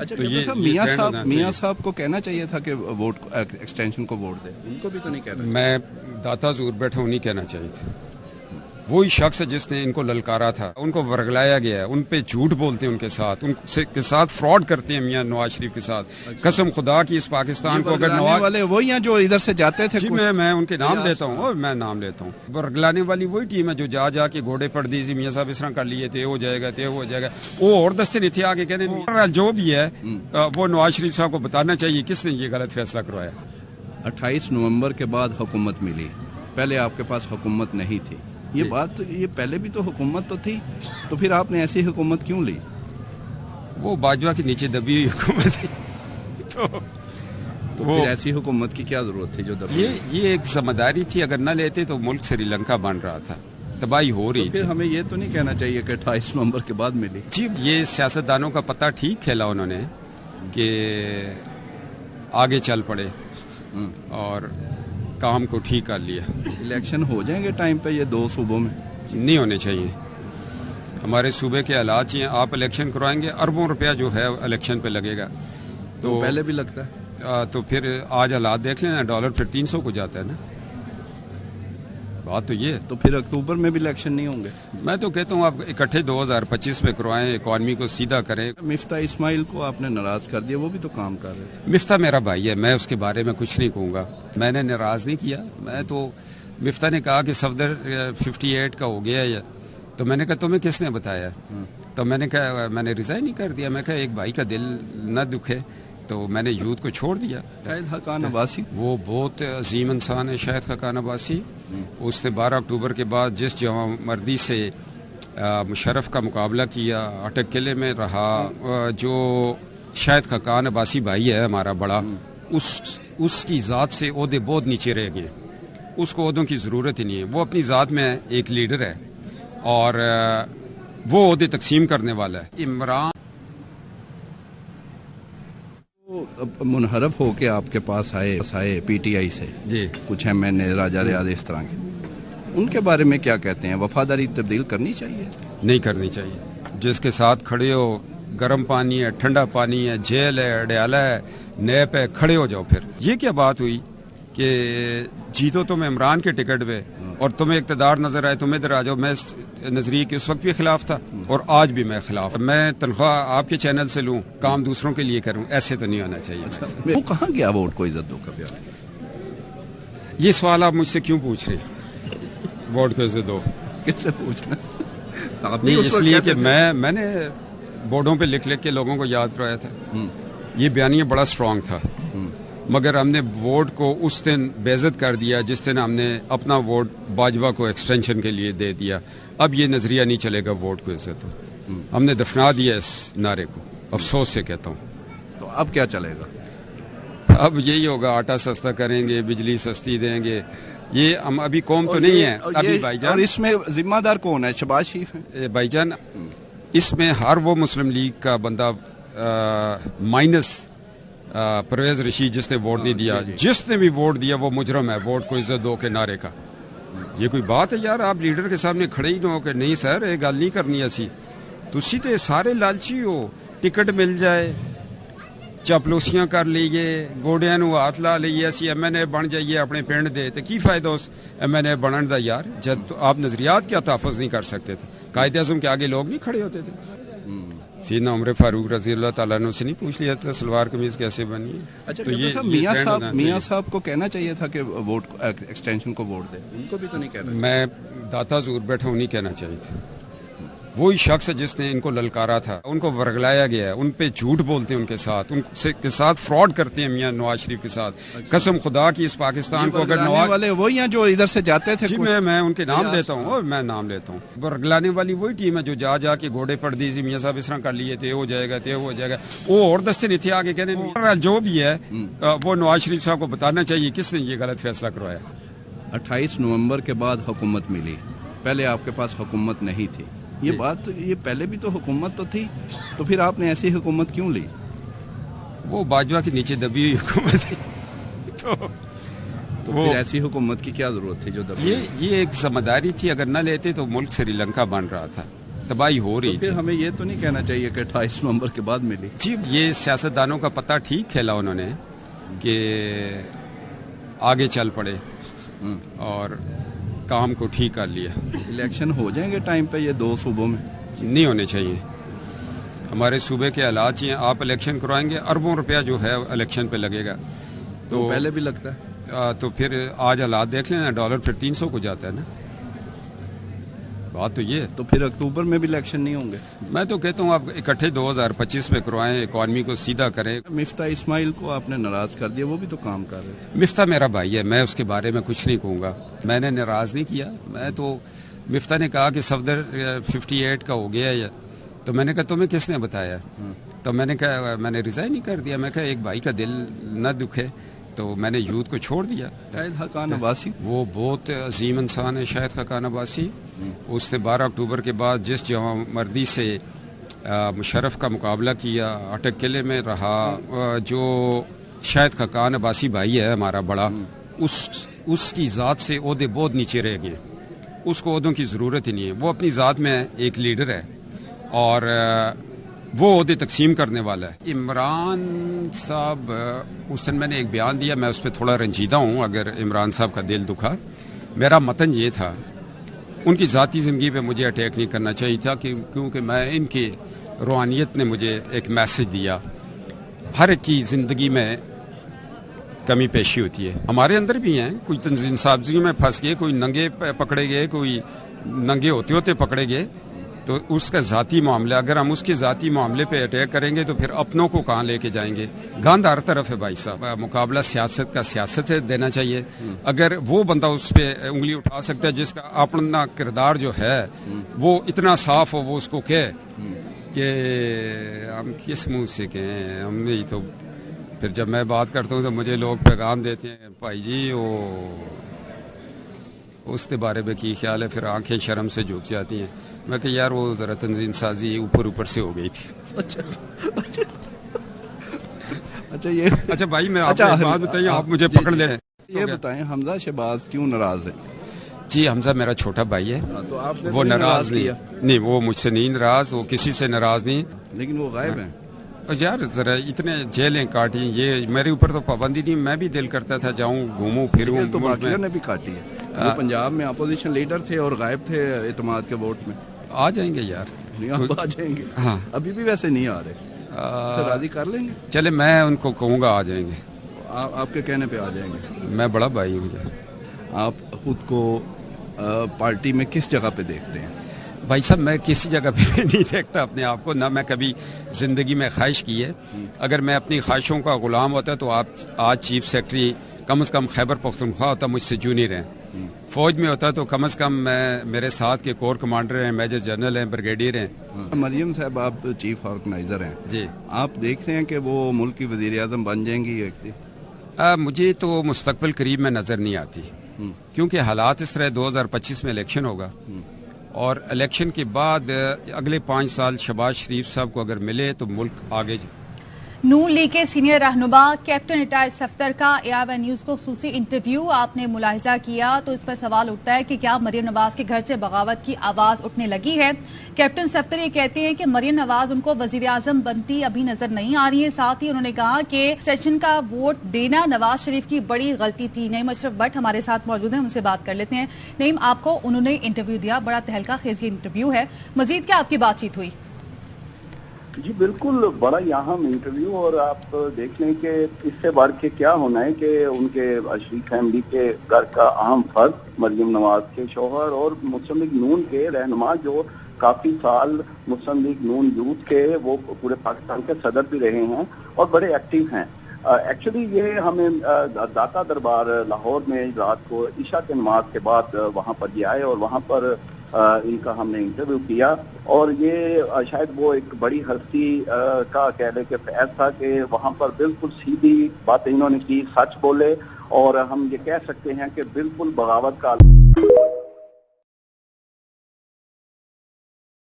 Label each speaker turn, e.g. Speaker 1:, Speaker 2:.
Speaker 1: अच्छा
Speaker 2: तो ये
Speaker 1: मियां साहब को कहना चाहिए था कि वोट एक्सटेंशन को वोट दे, उनको भी तो नहीं कहना।
Speaker 2: मैं दाता ज़रूर बैठा हूँ, नहीं कहना चाहिए था। वही शख्स है जिसने इनको ललकारा था, उनको वर्गलाया गया है, उन पे झूठ बोलते हैं, उनके साथ उनके साथ फ्रॉड करते हैं मियां नवाज शरीफ के साथ। कसम खुदा की इस पाकिस्तान को अगर नवाज
Speaker 1: वाले वही हैं जो इधर से जाते थे।
Speaker 2: जी मैं उनके नाम लेता हूँ और मैं नाम लेता हूँ। वर्गलाने वाली वही टीम है जो जा के घोड़े पड़ दी, मियां साहब इस तरह कर लिए थे, हो जाएगा वो और दस्ते नहीं थे आगे कहने। जो भी है वो नवाज शरीफ साहब को बताना चाहिए किसने ये गलत फैसला करवाया।
Speaker 1: 28 नवंबर के बाद हुकूमत मिली, पहले आपके पास हुकूमत नहीं थी। ये बात, ये पहले भी तो हुकूमत तो थी, तो फिर आपने ऐसी हुकूमत क्यों ली?
Speaker 2: वो बाजवा के नीचे दबी हुई हुकूमत थी।
Speaker 1: तो फिर ऐसी हुकूमत की क्या जरूरत थी जो दबी?
Speaker 2: ये एक जिम्मेदारी थी, अगर न लेते तो मुल्क श्रीलंका बन रहा था, तबाही हो रही
Speaker 1: थी। फिर हमें ये तो नहीं कहना चाहिए कि 28 नवंबर के बाद मिली।
Speaker 2: जी ये सियासतदानों का पता ठीक खेला उन्होंने कि आगे चल पड़े और काम को ठीक कर लिया।
Speaker 1: इलेक्शन हो जाएंगे टाइम पे ये 2 सूबों में?
Speaker 2: नहीं होने चाहिए। हमारे सूबे के हालात ही हैं, आप इलेक्शन करवाएंगे, अरबों रुपया जो है इलेक्शन पे लगेगा।
Speaker 1: तो पहले भी लगता है।
Speaker 2: तो फिर आज हालात देख लेना, डॉलर फिर 300 को जाता है ना। बात तो ये।
Speaker 1: तो फिर अक्टूबर में भी इलेक्शन नहीं होंगे?
Speaker 2: मैं तो कहता हूँ आप इकट्ठे 2025 में करवाएं, इकॉनमी को सीधा करें।
Speaker 1: मिफ्ता इस्माइल को आपने नाराज कर दिया, वो भी तो काम कर रहे थे।
Speaker 2: मिफ्ता मेरा भाई है, मैं उसके बारे में कुछ नहीं कहूँगा। मैंने नाराज नहीं किया। मैं तो मिफ्ता ने कहा कि सफदर 58 का हो गया है, तो मैंने कहा तुम्हें किसने बताया? तो मैंने कहा मैंने रिजाइन नहीं कर दिया। मैं कहा एक भाई का दिल न दुखे, तो मैंने यूथ को छोड़ दिया।
Speaker 1: शाहिद खाकान अब्बासी,
Speaker 2: वो बहुत अजीम इंसान है, शाहिद खाकान अब्बासी। उसने 12 अक्टूबर के बाद जिस जवामर्दी से मुशर्रफ का मुकाबला किया, अटक किले में रहा, जो शाहिद खाकान अब्बासी भाई है हमारा बड़ा, उसकी ज़ात से ओहदे बहुत नीचे रह गए। उसको ओहदों की ज़रूरत ही नहीं है। वो अपनी ज़ात में एक लीडर है और वो ओहदे तकसीम करने वाला है। इमरान
Speaker 1: मुनहरफ हो के आपके पास आए पीटीआई से जी, कुछ MNA राजा रियाज इस तरह के, उनके बारे में क्या कहते हैं? वफादारी तब्दील करनी चाहिए?
Speaker 2: नहीं करनी चाहिए। जिसके साथ खड़े हो, गर्म पानी है, ठंडा पानी है, जेल है, अडयाला है, नैप है, खड़े हो जाओ। फिर ये क्या बात हुई कि जीतो तुम इमरान के टिकट पे और तुम्हें इक़्तिदार नजर आए, तुम इधर आ जाओ। मैं नजरिए के उस वक्त भी खिलाफ था और आज भी मैं खिलाफ। मैं तनख्वाह आपके चैनल से लूँ, काम दूसरों के लिए करूँ, ऐसे तो नहीं होना चाहिए।
Speaker 1: वो कहाँ गया वोट को इज्जत दो कभी?
Speaker 2: ये सवाल आप मुझसे क्यों पूछ रहे हैं? वोट को इज्जत दो
Speaker 1: किससे पूछना?
Speaker 2: नहीं, इसलिए कि मैंने बोर्डों पे लिख के लोगों को याद कराया था। ये बयानिया बड़ा स्ट्रांग था, मगर हमने वोट को उस दिन बेइज्जत कर दिया जिस दिन हमने अपना वोट बाजवा को एक्सटेंशन के लिए दे दिया। अब ये नजरिया नहीं चलेगा वोट को इज्जत हो। हमने दफना दिया इस नारे को, अफसोस से कहता हूँ।
Speaker 1: तो अब क्या चलेगा?
Speaker 2: अब यही होगा, आटा सस्ता करेंगे, बिजली सस्ती देंगे। ये हम अभी कौम तो नहीं है अभी भाईजान।
Speaker 1: और इसमें जिम्मेदार कौन है? शहबाज शरीफ है
Speaker 2: भाईजान। इसमें हर वो मुस्लिम लीग का बंदा माइनस परवेज रशीद जिसने वोट नहीं दिया, जिसने भी वोट दिया वो मुजरम है वोट को इज्जत दो के नारे का। ये कोई बात है यार? आप लीडर के सामने खड़े ही न हो कि नहीं सर ये गल नहीं करनी असी। तुसी तो सारे लालची हो, टिकट मिल जाए, चापलूसियां कर लीए, गोडियां नूं हाथ ला लीए, असी MNA बन जाइए अपने पिंड दे, तो की फायदा उस MNA बनने का यार, जब तो आप नजरियात क्या तहफ़्फ़ुज़ नहीं कर सकते थे? कायदे आज़म के आगे लोग नहीं खड़े होते थे? सीना उमर फारूक रज़ी अल्लाह तआला अन्हु से नहीं पूछ लिया था सलवार कमीज कैसे बनी है?
Speaker 1: अच्छा, तो ये मियां साहब को कहना चाहिए था कि वोट एक्सटेंशन को वोट दे, उनको भी तो नहीं कहना।
Speaker 2: मैं दाता ज़रूर बैठा हूँ, नहीं कहना चाहिए था। वही शख्स है जिसने इनको ललकारा था, उनको वर्गलाया गया है, उन पे झूठ बोलते हैं, उनके साथ उनके साथ फ्रॉड करते हैं मियां नवाज शरीफ के साथ। कसम खुदा की इस पाकिस्तान को अगर नवाज
Speaker 1: वाले वही हैं जो इधर से जाते थे।
Speaker 2: जी मैं उनके नाम लेता हूँ और मैं नाम लेता हूँ। वर्गलाने वाली वही टीम है जो जा के घोड़े पड़ दी, मियां साहब इस तरह कर लिए थे, हो जाएगा। वो और दस्ते नहीं थे आगे कहने। जो भी है वो नवाज शरीफ साहब को बताना चाहिए किसने ये गलत फैसला करवाया।
Speaker 1: 28 नवंबर के बाद हुकूमत मिली, पहले आपके पास हुकूमत नहीं थी। ये बात, ये पहले भी तो हुकूमत तो थी, तो फिर आपने ऐसी हुकूमत क्यों ली?
Speaker 2: वो बाजवा के नीचे दबी हुई हुकूमत थी।
Speaker 1: तो फिर ऐसी हुकूमत की क्या जरूरत थी जो दबी?
Speaker 2: ये एक जिम्मेदारी थी, अगर न लेते तो मुल्क श्रीलंका बन रहा था। تباہی ہو رہی
Speaker 1: پھر ہمیں یہ تو نہیں کہنا چاہیے کہ 28 نومبر کے بعد ملی.
Speaker 2: جی یہ سیاستدانوں کا پتہ ٹھیک کھیلا انہوں نے کہ آگے چل پڑے اور کام کو ٹھیک کر لیا.
Speaker 1: الیکشن ہو جائیں گے ٹائم پہ یہ 2 صوبوں میں؟
Speaker 2: نہیں ہونے چاہیے. ہمارے صوبے کے حالات یہ آپ الیکشن کروائیں گے اربوں روپیہ جو ہے الیکشن پہ لگے گا.
Speaker 1: تو پہلے بھی لگتا ہے.
Speaker 2: تو پھر آج حالات دیکھ لیں نا, ڈالر پھر 300 کو جاتا ہے نا. بات تو یہ.
Speaker 1: تو پھر اکتوبر میں بھی الیکشن نہیں ہوں گے؟
Speaker 2: میں تو کہتا ہوں آپ اکٹھے 2025 میں کروائیں, اکانومی کو سیدھا کریں.
Speaker 1: مفتاح اسماعیل کو آپ نے ناراض کر دیا, وہ بھی تو کام کر رہے تھے.
Speaker 2: مفتاح میرا بھائی ہے, میں اس کے بارے میں کچھ نہیں کہوں گا. میں نے ناراض نہیں کیا. میں تو مفتاح نے کہا کہ صفدر 58 کا ہو گیا ہے, تو میں نے کہا تمہیں کس نے بتایا؟ تو میں نے کہا میں نے ریزائن نہیں کر دیا. میں کہا ایک بھائی کا دل نہ دکھے, تو میں نے یوتھ کو چھوڑ دیا.
Speaker 1: شاہد خاقان عباسی
Speaker 2: وہ بہت عظیم انسان ہے, شاہد خاقان عباسی. اس نے 12 اکتوبر کے بعد جس جوان مردی سے مشرف کا مقابلہ کیا, اٹک قلعے میں رہا. جو شاہد خاقان عباسی بھائی ہے ہمارا بڑا, اس کی ذات سے عہدے بہت نیچے رہ گئے. اس کو عہدوں کی ضرورت ہی نہیں ہے. وہ اپنی ذات میں ایک لیڈر ہے اور وہ عہدے تقسیم کرنے والا ہے. عمران صاحب اس دن میں نے ایک بیان دیا, میں اس پہ تھوڑا رنجیدہ ہوں. اگر عمران صاحب کا دل دکھا, میرا متن یہ تھا ان کی ذاتی زندگی پہ مجھے اٹیک نہیں کرنا چاہیے تھا, کیونکہ میں ان کی روحانیت نے مجھے ایک میسج دیا. ہر ایک کی زندگی میں کمی پیشی ہوتی ہے, ہمارے اندر بھی ہیں. کوئی تنظیم سازی میں پھنس گئے, کوئی ننگے پکڑے گئے, کوئی ننگے ہوتے ہوتے پکڑے گئے. تو اس کا ذاتی معاملہ, اگر ہم اس کے ذاتی معاملے پہ اٹیک کریں گے تو پھر اپنوں کو کہاں لے کے جائیں گے؟ گاندھ ہر طرف ہے بھائی صاحب. مقابلہ سیاست کا سیاست سے دینا چاہیے. اگر وہ بندہ اس پہ انگلی اٹھا سکتا ہے جس کا اپنا کردار جو ہے وہ اتنا صاف ہو, وہ اس کو کہے کہ ہم کس منہ سے کہیں, ہم نہیں. تو پھر جب میں بات کرتا ہوں تو مجھے لوگ پیغام دیتے ہیں بھائی جی وہ اس کے بارے میں کی خیال ہے, پھر آنکھیں شرم سے جھک جاتی ہیں. میں کہ یار وہ ذرا تنظیم سازی اوپر سے ہو گئی تھی. اچھا بھائی میں آپ کو بات بتائیے, آپ مجھے پکڑ لیں.
Speaker 1: یہ بتائیں حمزہ شہباز کیوں ناراض ہے؟
Speaker 2: جی حمزہ میرا چھوٹا بھائی ہے,
Speaker 1: تو آپ نے
Speaker 2: وہ ناراض نہیں, وہ مجھ سے نہیں ناراض, وہ کسی سے ناراض نہیں.
Speaker 1: لیکن وہ غائب ہیں.
Speaker 2: یار ذرا اتنے جیلیں کاٹی, یہ میرے اوپر تو پابندی نہیں. میں بھی دل کرتا تھا جاؤں گھوموں پھروں.
Speaker 1: تو باقیوں نے بھی کاٹی ہے. وہ پنجاب میں اپوزیشن لیڈر تھے اور غائب تھے اعتماد کے ووٹ میں.
Speaker 2: آ جائیں گے یار,
Speaker 1: آ جائیں گے.
Speaker 2: ہاں
Speaker 1: ابھی بھی ویسے نہیں آ رہے, راضی کر لیں گے.
Speaker 2: چلے میں ان کو کہوں گا آ جائیں گے.
Speaker 1: آپ کے کہنے پہ آ جائیں گے.
Speaker 2: میں بڑا بھائی ہوں.
Speaker 1: آپ خود کو پارٹی میں کس جگہ پہ دیکھتے ہیں؟
Speaker 2: بھائی صاحب میں کسی جگہ پہ نہیں دیکھتا اپنے آپ کو, نہ میں کبھی زندگی میں خواہش کی ہے. اگر میں اپنی خواہشوں کا غلام ہوتا تو آپ آج چیف سیکرٹری کم از کم خیبر پختونخوا ہوتا, مجھ سے جونیئر ہیں. فوج میں ہوتا تو کم از کم میں میرے ساتھ کے کور کمانڈر ہیں, میجر جنرل ہیں, بریگیڈیئر ہیں.
Speaker 1: مریم صاحب آپ چیف آرگنائزر ہیں
Speaker 2: جی,
Speaker 1: آپ دیکھ رہے ہیں کہ وہ ملک کی وزیر اعظم بن جائیں گی؟
Speaker 2: مجھے تو مستقبل قریب میں نظر نہیں آتی, کیونکہ حالات اس طرح 2025 میں الیکشن ہوگا, اور الیکشن کے بعد اگلے 5 سال شہباز شریف صاحب کو اگر ملے تو ملک آگے.
Speaker 3: نون لیگ کے سینئر رہنما کیپٹن ریٹائرڈ صفدر کا AIY نیوز کو خصوصی انٹرویو آپ نے ملاحظہ کیا, تو اس پر سوال اٹھتا ہے کہ کیا مریم نواز کے گھر سے بغاوت کی آواز اٹھنے لگی ہے؟ کیپٹن صفدر یہ کہتے ہیں کہ مریم نواز ان کو وزیر اعظم بنتی ابھی نظر نہیں آ رہی ہے. ساتھ ہی انہوں نے کہا کہ سیشن کا ووٹ دینا نواز شریف کی بڑی غلطی تھی. نعیم اشرف بٹ ہمارے ساتھ موجود ہیں, ان سے بات کر لیتے ہیں. نعیم, آپ کو انہوں نے انٹرویو دیا, بڑا تہلکہ خیز انٹرویو ہے, مزید کیا آپ کی بات چیت ہوئی؟
Speaker 4: جی بالکل, بڑا یہاں انٹرویو, اور آپ دیکھ لیں کہ اس سے بڑھ کے کیا ہونا ہے کہ ان کے شریف فیملی کے گھر کا اہم فرد مریم نواز کے شوہر اور مسلم لیگ نون کے رہنما جو کافی سال مسلم لیگ نون یوتھ کے وہ پورے پاکستان کے صدر بھی رہے ہیں اور بڑے ایکٹیو ہیں. ایکچولی یہ ہمیں داتا دربار لاہور میں رات کو عشاء کے نماز کے بعد وہاں پر یہ آئے اور وہاں پر ان کا ہم نے انٹرویو کیا, اور یہ شاید وہ ایک بڑی ہستی کا کہہ لیں کہ فیض تھا کہ وہاں پر بالکل سیدھی باتیں انہوں نے کی, سچ بولے, اور ہم یہ کہہ سکتے ہیں کہ بالکل بغاوت کا